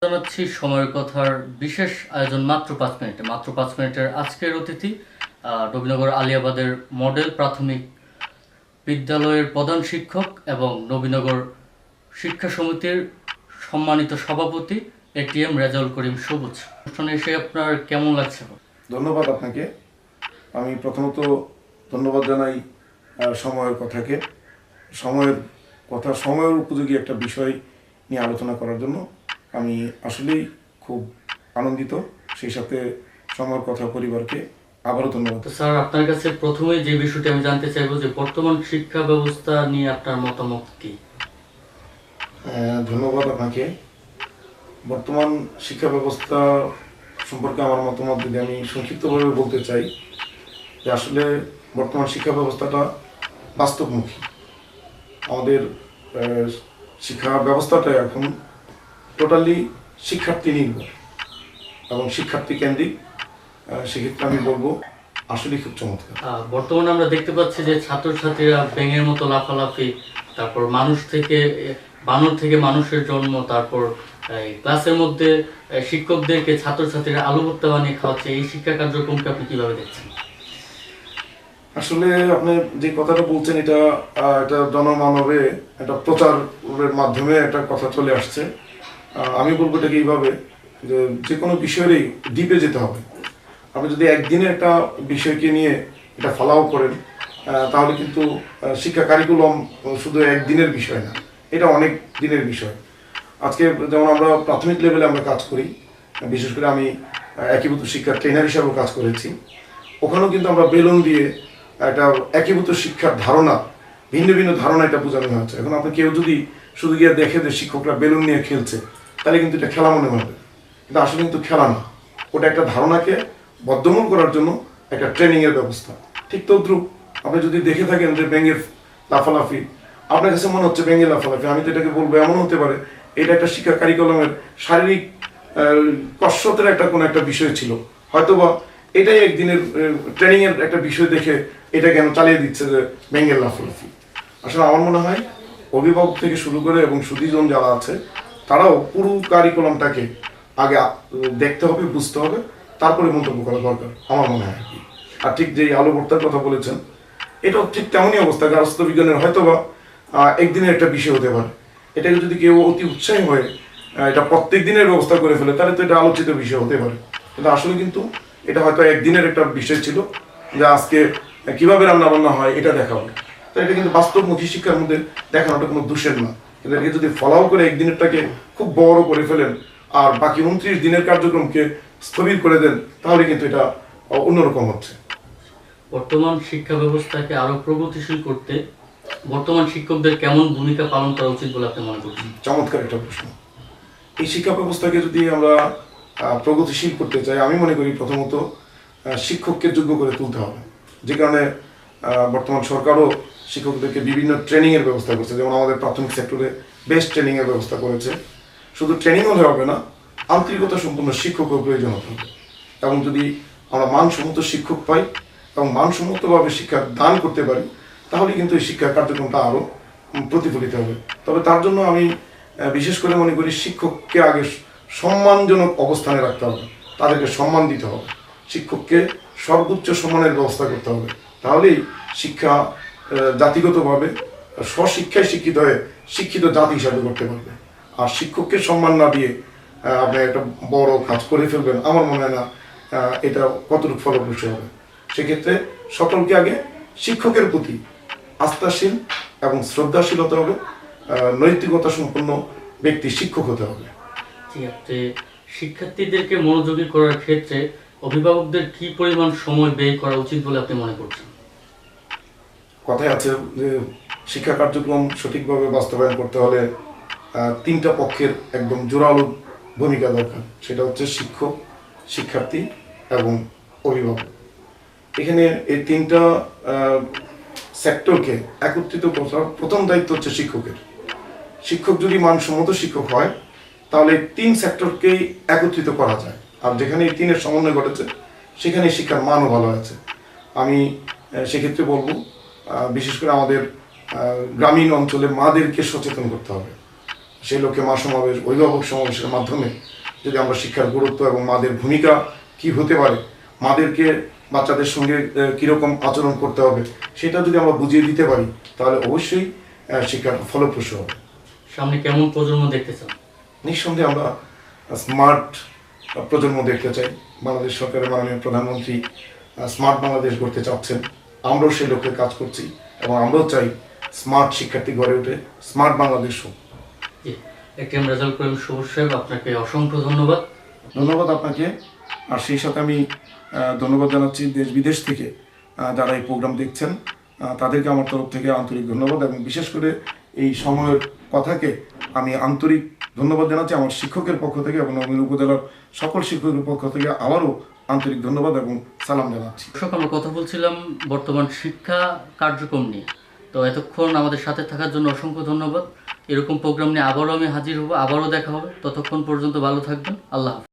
জানাচ্ছি সময়ের কথার বিশেষ আয়োজন মাত্র 5 মিনিটে। মাত্র 5 মিনিটের আজকের অতিথি নবীনগর আলিয়াবাদের মডেল প্রাথমিক বিদ্যালয়ের প্রধান শিক্ষক এবং নবীনগর শিক্ষা সমিতির সম্মানিত সভাপতি এটিএম রেজাউল করিম সবুজ। অনুষ্ঠানে এসে আপনার কেমন লাগছে? ধন্যবাদ আপনাকে। আমি প্রথমত ধন্যবাদ জানাই সময়ের কথাকে। সময়ের উপযোগী একটা বিষয় নিয়ে আলোচনা করার জন্য আমি আসলেই খুব আনন্দিত। সেই সাথে সময়ের কথা পরিবারকে আবারও ধন্যবাদ। স্যার, আপনার কাছে প্রথমেই যে বিষয়টি আমি জানতে চাইবো যে বর্তমান শিক্ষা ব্যবস্থা নিয়ে আপনার মতামত কি? ধন্যবাদ আপনাকে। বর্তমান শিক্ষা ব্যবস্থা সম্পর্কে আমার মতামত যদি আমি সংক্ষিপ্তভাবে বলতে চাই যে আসলে বর্তমান শিক্ষা ব্যবস্থাটা বাস্তবমুখী। আমাদের শিক্ষা ব্যবস্থাটা এখন টোটালি শিক্ষার্থী নির্ভর এবং শিক্ষার্থী কেন্দ্রিক। সেক্ষেত্রে আমি বলবো আসলে খুব চমৎকার। বর্তমানে আমরা দেখতে পাচ্ছি যে ছাত্রছাত্রীরা ব্যাঙের মতো লাফালাফি, তারপর বানর থেকে মানুষের জন্ম, তারপর ক্লাসের মধ্যে শিক্ষকদেরকে ছাত্রছাত্রীরা আলু ভর্তা বানিয়ে খাওয়াচ্ছে। এই শিক্ষা কার্যক্রমকে আপনি কিভাবে দেখছেন? আসলে আপনি যে কথাটা বলছেন এটা জনমানবে একটা প্রচারের মাধ্যমে একটা কথা চলে আসছে। আমি বলবো এটাকে এইভাবে যে কোনো বিষয়েরই ডিপে যেতে হবে। আপনি যদি একদিনে একটা বিষয়কে নিয়ে এটা ফলাও করেন তাহলে কিন্তু শিক্ষা কারিকুলাম শুধু একদিনের বিষয় না, এটা অনেক দিনের বিষয়। আজকে যেমন আমরা প্রাথমিক লেভেলে আমরা কাজ করি, বিশেষ করে আমি একীভূত শিক্ষার ট্রেনার হিসাবেও কাজ করেছি। ওখানেও কিন্তু আমরা বেলুন দিয়ে একটা একীভূত শিক্ষার ধারণা, ভিন্ন ভিন্ন ধারণা এটা বোঝানো হয়েছে। এখন আপনি কেউ যদি শুধু গিয়ে দেখে যে শিক্ষকরা বেলুন নিয়ে খেলছে তাহলে কিন্তু এটা খেলা মনে হবে, কিন্তু আসলে কিন্তু খেলা না, ওটা একটা ধারণাকে বদ্ধমূল করার জন্য একটা ট্রেনিংয়ের ব্যবস্থা। ঠিক তদ্রুপ আপনি যদি দেখে থাকেন যে ব্যাঙের লাফালাফি, আপনার কাছে মনে হচ্ছে ব্যাঙের লাফালাফি, আমি তো এটাকে বলবো এমন হতে পারে এটা একটা শিক্ষা কারিকুলামের শারীরিক কসরতের একটা কোনো একটা বিষয় ছিল, হয়তোবা এটাই একদিনের ট্রেনিংয়ের একটা বিষয় দেখে এটা কেন চালিয়ে দিচ্ছে যে ব্যাঙের লাফালাফি। আসলে আমার মনে হয় অভিভাবক থেকে শুরু করে এবং সুধীজন যারা আছে তারাও পুরো কারিকুলামটাকে আগে দেখতে হবে, বুঝতে হবে, তারপরে মন্তব্য করা দরকার আমার মনে হয়। আর ঠিক যে আলু ভর্তার কথা বলেছেন, এটাও ঠিক তেমনই অবস্থা। গার্হস্থ্য বিজ্ঞানের হয়তোবা একদিনের একটা বিষয় হতে পারে, এটাকে যদি কেউ অতি উৎসাহী হয়ে এটা প্রত্যেক দিনের ব্যবস্থা করে ফেলে তাহলে তো এটা আলোচিত বিষয় হতে পারে, কিন্তু আসলে কিন্তু এটা হয়তো একদিনের একটা বিষয় ছিল যে আজকে কিভাবে রান্না বান্না হয় এটা দেখাবো। তো এটা কিন্তু বাস্তবমুখী শিক্ষার মধ্যে দেখানোটা কোনো দোষের না, কিন্তু এটাকে যদি ফলাও করে একদিনেরটাকে খুব বড় করে ফেলেন আর বাকি 29 দিনের কার্যক্রমকে স্থবির করে দেন তাহলে কিন্তু এটা অন্যরকম হচ্ছে। বর্তমান শিক্ষা ব্যবস্থাকে আরো প্রগতিশীল করতে বর্তমান শিক্ষকদের কেমন ভূমিকা পালন করা উচিত বলে আপনি মনে করছেন? চমৎকার একটা প্রশ্ন। এই শিক্ষা ব্যবস্থাকে যদি আমরা প্রগতিশীল করতে চাই, আমি মনে করি প্রথমত শিক্ষককে যোগ্য করে তুলতে হবে। যে কারণে বর্তমান সরকারও শিক্ষকদেরকে বিভিন্ন ট্রেনিংয়ের ব্যবস্থা করছে। যেমন আমাদের প্রাথমিক সেক্টরে বেস্ট ট্রেনিংয়ের ব্যবস্থা করেছে। শুধু ট্রেনিং হলে হবে না, আন্তরিকতা সম্পন্ন শিক্ষকের প্রয়োজন হতে হবে। এবং যদি আমরা মানসম্মত শিক্ষক পাই এবং মানসম্মতভাবে শিক্ষা দান করতে পারি তাহলে কিন্তু এই শিক্ষা কার্যক্রমটা আরও প্রতিফলিত হবে। তবে তার জন্য আমি বিশেষ করে মনে করি শিক্ষককে আগে সম্মানজনক অবস্থানে রাখতে হবে, তাদেরকে সম্মান দিতে হবে, শিক্ষককে সর্বোচ্চ সম্মানের ব্যবস্থা করতে হবে। তাহলেই শিক্ষা জাতিগতভাবে স্বশিক্ষায় শিক্ষিত হয়ে শিক্ষিত জাতি হিসাবে করতে পারবে। আর শিক্ষককে সম্মান না দিয়ে আপনি একটা বড় কাজ করে ফেলবেন, আমার মনে হয় না এটা কতটুকু ফলপ্রসূ হবে। সেক্ষেত্রে সকলকে আগে শিক্ষকের প্রতি আস্থাশীল এবং শ্রদ্ধাশীল হতে হবে, নৈতিকতা সম্পন্ন ব্যক্তি শিক্ষক হতে হবে। শিক্ষার্থীদেরকে মনোযোগী করার ক্ষেত্রে অভিভাবকদের কি পরিমাণ সময় ব্যয় করা উচিত বলে আপনি মনে করছেন? কথায় আছে যে শিক্ষা কার্যক্রম সঠিকভাবে বাস্তবায়ন করতে হলে তিনটা পক্ষের একদম জোরালো ভূমিকা দরকার। সেটা হচ্ছে শিক্ষক, শিক্ষার্থী এবং অভিভাবক। এখানে এই তিনটা সেক্টরকে একত্রিত করার প্রথম দায়িত্ব হচ্ছে শিক্ষকের। শিক্ষক যদি মানসম্মত শিক্ষক হয় তাহলে তিন সেক্টরকেই একত্রিত করা যায়। আর যেখানে এই তিনের সমন্বয় ঘটেছে সেখানে শিক্ষার মানও ভালো আছে। আমি সেক্ষেত্রে বলবো বিশেষ করে আমাদের গ্রামীণ অঞ্চলে মাদেরকে সচেতন করতে হবে। সেই লক্ষ্যে মা সমাবেশ, অভিভাবক সমাবেশের মাধ্যমে যদি আমরা শিক্ষার গুরুত্ব এবং মাদের ভূমিকা কি হতে পারে, মাদেরকে বাচ্চাদের সঙ্গে কীরকম আচরণ করতে হবে সেটা যদি আমরা বুঝিয়ে দিতে পারি, তাহলে অবশ্যই শিক্ষাটা ফলপ্রসূ হবে। সামনে কেমন প্রজন্ম দেখতে চান? নিঃসন্দেহে আমরা স্মার্ট প্রজন্ম দেখতে চাই। বাংলাদেশ সরকারের মাননীয় প্রধানমন্ত্রী স্মার্ট বাংলাদেশ গড়তে চাচ্ছেন, আমরাও সেই লক্ষ্যে কাজ করছি এবং আমরাও চাই স্মার্ট শিক্ষার্থী গড়ে উঠে স্মার্ট বাংলাদেশ হোক। এটিএম রেজাল্ট করিম সবুজ সাহেব, আপনাকে অসংখ্য ধন্যবাদ। ধন্যবাদ আপনাকে। আর সেই সাথে আমি ধন্যবাদ জানাচ্ছি দেশ বিদেশ থেকে যারা এই প্রোগ্রাম দেখছেন, তাদেরকে আমার তরফ থেকে আন্তরিক ধন্যবাদ, এবং বিশেষ করে এই সময়ের কথাকে আমি আন্তরিক ধন্যবাদ জানাচ্ছি আমার শিক্ষকের পক্ষ থেকে এবং নবীন উপজেলার সকল শিক্ষকের পক্ষ থেকে আবারও আন্তরিক ধন্যবাদ এবং সালাম জানাচ্ছি। দর্শক, আমরা কথা বলছিলাম বর্তমান শিক্ষা কার্যক্রম নিয়ে। তো এতক্ষণ আমাদের সাথে থাকার জন্য অসংখ্য ধন্যবাদ। এরকম প্রোগ্রাম নিয়ে আবারও আমি হাজির হব, আবারও দেখা হবে। ততক্ষণ পর্যন্ত ভালো থাকবেন। আল্লাহ হাফেজ।